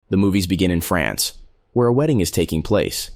The movies begin in France, where a wedding is taking place.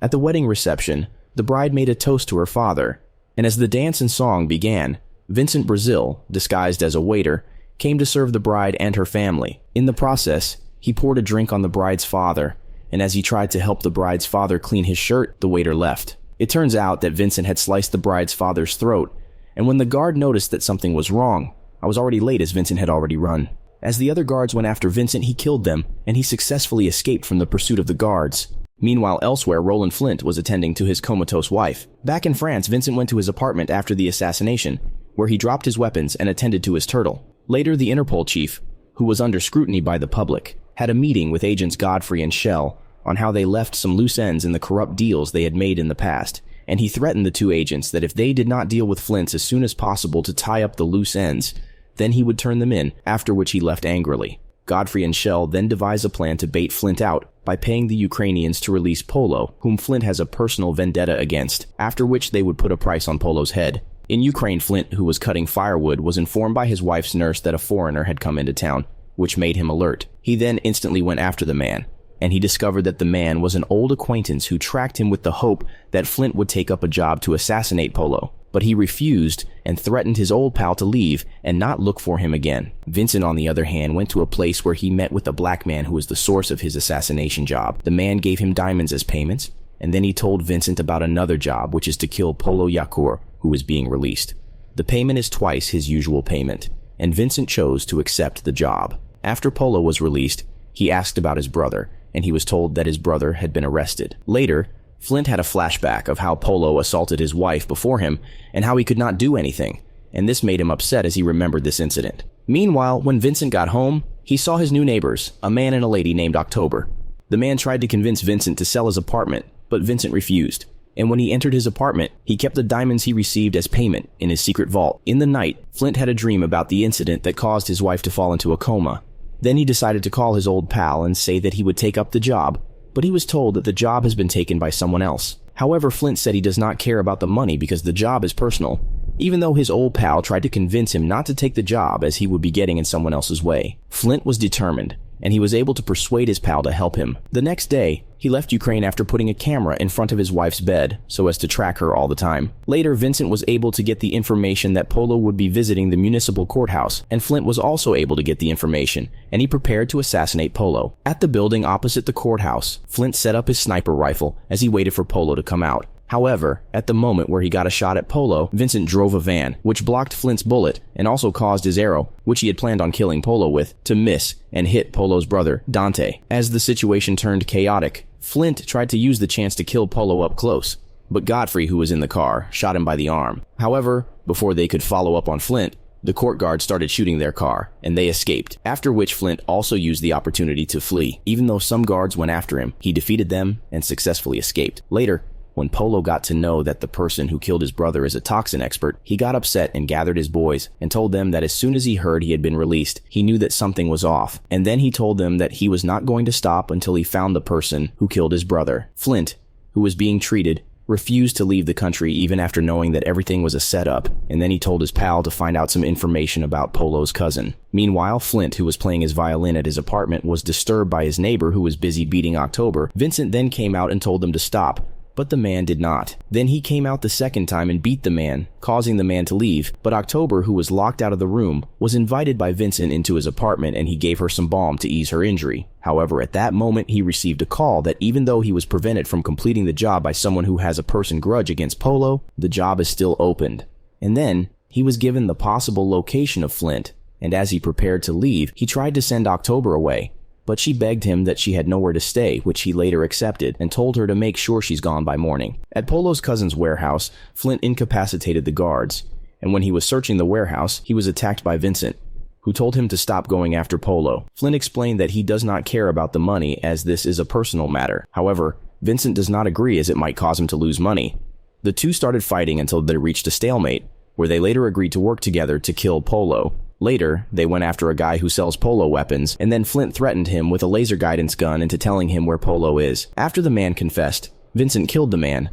At the wedding reception, the bride made a toast to her father, and as the dance and song began, Vincent Brazil, disguised as a waiter, came to serve the bride and her family. In the process, he poured a drink on the bride's father, and as he tried to help the bride's father clean his shirt, the waiter left. It turns out that Vincent had sliced the bride's father's throat, and when the guard noticed that something was wrong, I was already late as Vincent had already run. As the other guards went after Vincent, he killed them, and he successfully escaped from the pursuit of the guards. Meanwhile, elsewhere, Roland Flint was attending to his comatose wife. Back in France, Vincent went to his apartment after the assassination, where he dropped his weapons and attended to his turtle. Later, the Interpol chief, who was under scrutiny by the public, had a meeting with agents Godfrey and Schell on how they left some loose ends in the corrupt deals they had made in the past, and he threatened the two agents that if they did not deal with Flint as soon as possible to tie up the loose ends, then he would turn them in, after which he left angrily. Godfrey and Schell then devised a plan to bait Flint out by paying the Ukrainians to release Polo, whom Flint has a personal vendetta against, after which they would put a price on Polo's head. In Ukraine, Flint, who was cutting firewood, was informed by his wife's nurse that a foreigner had come into town, which made him alert. He then instantly went after the man, and he discovered that the man was an old acquaintance who tracked him with the hope that Flint would take up a job to assassinate Polo. But he refused and threatened his old pal to leave and not look for him again. Vincent, on the other hand, went to a place where he met with a black man who was the source of his assassination job. The man gave him diamonds as payments, and then he told Vincent about another job, which is to kill Polo Yacour, who was being released. The payment is twice his usual payment, and Vincent chose to accept the job. After Polo was released, he asked about his brother, and he was told that his brother had been arrested. Later, Flint had a flashback of how Polo assaulted his wife before him and how he could not do anything, and this made him upset as he remembered this incident. Meanwhile, when Vincent got home, he saw his new neighbors, a man and a lady named October. The man tried to convince Vincent to sell his apartment, but Vincent refused. And when he entered his apartment, he kept the diamonds he received as payment in his secret vault. In the night, Flint had a dream about the incident that caused his wife to fall into a coma. Then he decided to call his old pal and say that he would take up the job, but he was told that the job has been taken by someone else. However, Flint said he does not care about the money because the job is personal, even though his old pal tried to convince him not to take the job as he would be getting in someone else's way. Flint was determined, and he was able to persuade his pal to help him. The next day, he left Ukraine after putting a camera in front of his wife's bed so as to track her all the time. Later, Vincent was able to get the information that Polo would be visiting the municipal courthouse, and Flint was also able to get the information, and he prepared to assassinate Polo. At the building opposite the courthouse, Flint set up his sniper rifle as he waited for Polo to come out. However, at the moment where he got a shot at Polo, Vincent drove a van, which blocked Flint's bullet and also caused his arrow, which he had planned on killing Polo with, to miss and hit Polo's brother, Dante. As the situation turned chaotic, Flint tried to use the chance to kill Polo up close, but Godfrey, who was in the car, shot him by the arm. However, before they could follow up on Flint, the court guards started shooting their car, and they escaped, after which Flint also used the opportunity to flee. Even though some guards went after him, he defeated them and successfully escaped. Later, when Polo got to know that the person who killed his brother is a toxin expert, he got upset and gathered his boys and told them that as soon as he heard he had been released, he knew that something was off. And then he told them that he was not going to stop until he found the person who killed his brother. Flint, who was being treated, refused to leave the country even after knowing that everything was a setup, and then he told his pal to find out some information about Polo's cousin. Meanwhile, Flint, who was playing his violin at his apartment, was disturbed by his neighbor who was busy beating October. Vincent then came out and told them to stop, but the man did not. Then he came out the second time and beat the man, causing the man to leave, but October, who was locked out of the room, was invited by Vincent into his apartment and he gave her some balm to ease her injury. However, at that moment he received a call that even though he was prevented from completing the job by someone who has a person grudge against Polo, the job is still opened. And then he was given the possible location of Flint, and as he prepared to leave, he tried to send October away, but she begged him that she had nowhere to stay, which he later accepted, and told her to make sure she's gone by morning. At Polo's cousin's warehouse, Flint incapacitated the guards, and when he was searching the warehouse, he was attacked by Vincent, who told him to stop going after Polo. Flint explained that he does not care about the money as this is a personal matter. However, Vincent does not agree as it might cause him to lose money. The two started fighting until they reached a stalemate, where they later agreed to work together to kill Polo. Later, they went after a guy who sells Polo weapons, and then Flint threatened him with a laser guidance gun into telling him where Polo is. After the man confessed, Vincent killed the man,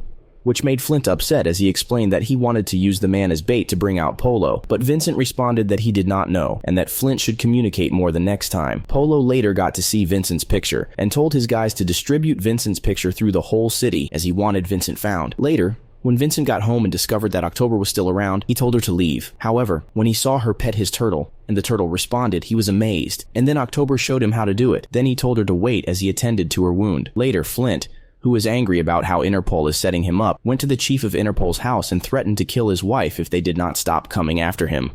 which made Flint upset as he explained that he wanted to use the man as bait to bring out Polo, but Vincent responded that he did not know and that Flint should communicate more the next time. Polo later got to see Vincent's picture and told his guys to distribute Vincent's picture through the whole city as he wanted Vincent found. Later, when Vincent got home and discovered that October was still around, he told her to leave. However, when he saw her pet his turtle, and the turtle responded, he was amazed. And then October showed him how to do it. Then he told her to wait as he attended to her wound. Later, Flint, who was angry about how Interpol is setting him up, went to the chief of Interpol's house and threatened to kill his wife if they did not stop coming after him.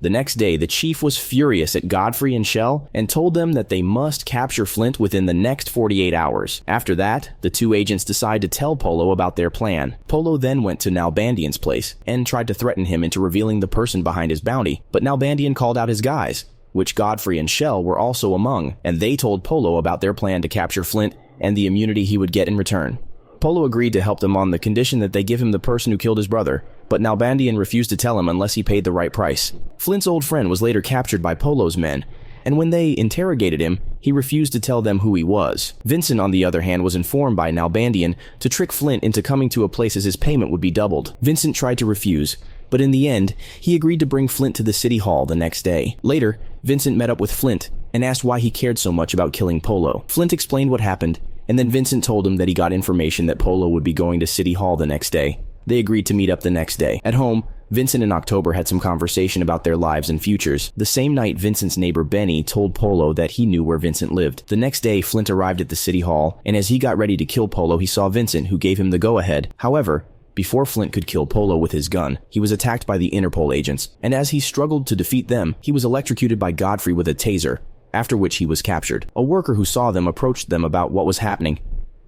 The next day, the chief was furious at Godfrey and Shell and told them that they must capture Flint within the next 48 hours. After that, the two agents decided to tell Polo about their plan. Polo then went to Nalbandian's place and tried to threaten him into revealing the person behind his bounty, but Nalbandian called out his guys, which Godfrey and Shell were also among, and they told Polo about their plan to capture Flint and the immunity he would get in return. Polo agreed to help them on the condition that they give him the person who killed his brother, but Nalbandian refused to tell him unless he paid the right price. Flint's old friend was later captured by Polo's men, and when they interrogated him, he refused to tell them who he was. Vincent, on the other hand, was informed by Nalbandian to trick Flint into coming to a place as his payment would be doubled. Vincent tried to refuse, but in the end, he agreed to bring Flint to the city hall the next day. Later, Vincent met up with Flint and asked why he cared so much about killing Polo. Flint explained what happened, and then Vincent told him that he got information that Polo would be going to City Hall the next day. They agreed to meet up the next day. At home, Vincent and October had some conversation about their lives and futures. The same night, Vincent's neighbor Benny told Polo that he knew where Vincent lived. The next day, Flint arrived at the City Hall, and as he got ready to kill Polo, he saw Vincent, who gave him the go-ahead. However, before Flint could kill Polo with his gun, he was attacked by the Interpol agents, and as he struggled to defeat them, he was electrocuted by Godfrey with a taser, after which he was captured. A worker who saw them approached them about what was happening,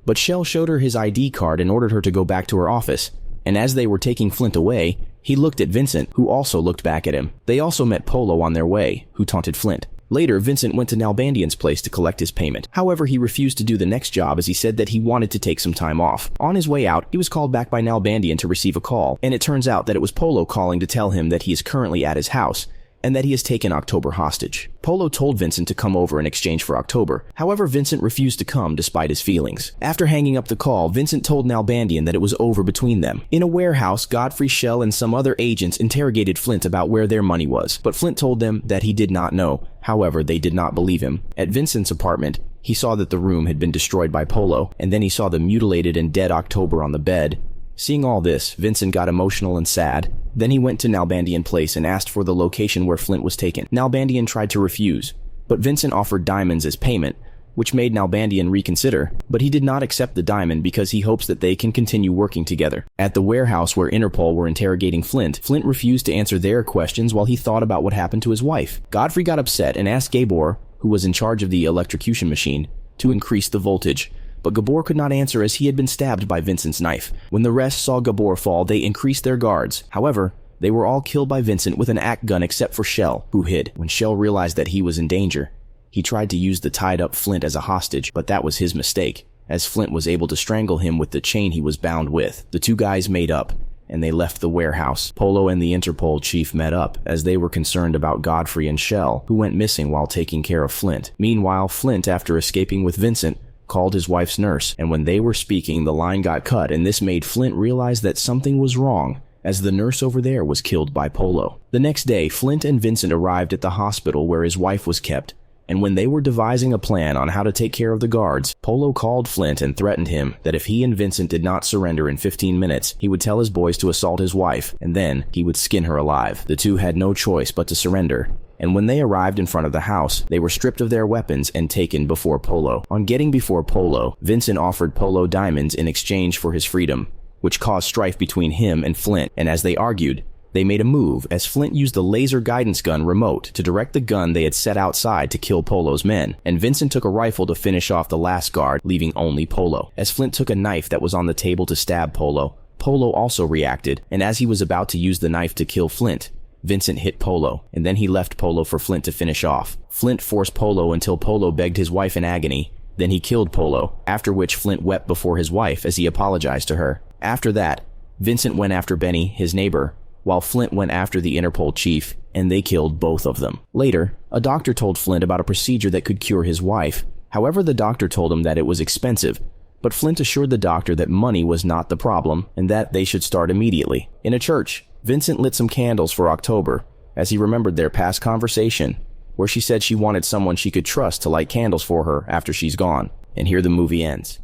but Shell showed her his ID card and ordered her to go back to her office, and as they were taking Flint away, he looked at Vincent, who also looked back at him. They also met Polo on their way, who taunted Flint. Later, Vincent went to Nalbandian's place to collect his payment. However, he refused to do the next job as he said that he wanted to take some time off. On his way out, he was called back by Nalbandian to receive a call, and it turns out that it was Polo calling to tell him that he is currently at his house, and that he has taken October hostage. Polo told Vincent to come over in exchange for October. However, Vincent refused to come despite his feelings. After hanging up the call, Vincent told Nalbandian that it was over between them. In a warehouse, Godfrey, Shell, and some other agents interrogated Flint about where their money was, but Flint told them that he did not know. However, they did not believe him. At Vincent's apartment, he saw that the room had been destroyed by Polo, and then he saw the mutilated and dead October on the bed. Seeing all this, Vincent got emotional and sad. Then he went to Nalbandian Place and asked for the location where Flint was taken. Nalbandian tried to refuse, but Vincent offered diamonds as payment, which made Nalbandian reconsider, but he did not accept the diamond because he hopes that they can continue working together. At the warehouse where Interpol were interrogating Flint, Flint refused to answer their questions while he thought about what happened to his wife. Godfrey got upset and asked Gabor, who was in charge of the electrocution machine, to increase the voltage. But Gabor could not answer as he had been stabbed by Vincent's knife. When the rest saw Gabor fall, they increased their guards. However, they were all killed by Vincent with an act gun except for Shell, who hid. When Shell realized that he was in danger, he tried to use the tied-up Flint as a hostage, but that was his mistake, as Flint was able to strangle him with the chain he was bound with. The two guys made up, and they left the warehouse. Polo and the Interpol chief met up, as they were concerned about Godfrey and Shell, who went missing while taking care of Flint. Meanwhile, Flint, after escaping with Vincent, called his wife's nurse, and when they were speaking, the line got cut, and this made Flint realize that something was wrong, as the nurse over there was killed by Polo. The next day, Flint and Vincent arrived at the hospital where his wife was kept, and when they were devising a plan on how to take care of the guards, Polo called Flint and threatened him that if he and Vincent did not surrender in 15 minutes, he would tell his boys to assault his wife, and then he would skin her alive. The two had no choice but to surrender, and when they arrived in front of the house, they were stripped of their weapons and taken before Polo. On getting before Polo, Vincent offered Polo diamonds in exchange for his freedom, which caused strife between him and Flint, and as they argued, they made a move as Flint used the laser guidance gun remote to direct the gun they had set outside to kill Polo's men, and Vincent took a rifle to finish off the last guard, leaving only Polo. As Flint took a knife that was on the table to stab Polo, Polo also reacted, and as he was about to use the knife to kill Flint, Vincent hit Polo, and then he left Polo for Flint to finish off. Flint forced Polo until Polo begged his wife in agony. Then he killed Polo, after which Flint wept before his wife as he apologized to her. After that, Vincent went after Benny, his neighbor, while Flint went after the Interpol chief, and they killed both of them. Later, a doctor told Flint about a procedure that could cure his wife. However, the doctor told him that it was expensive, but Flint assured the doctor that money was not the problem and that they should start immediately. In a church, Vincent lit some candles for October as he remembered their past conversation, where she said she wanted someone she could trust to light candles for her after she's gone. And here the movie ends.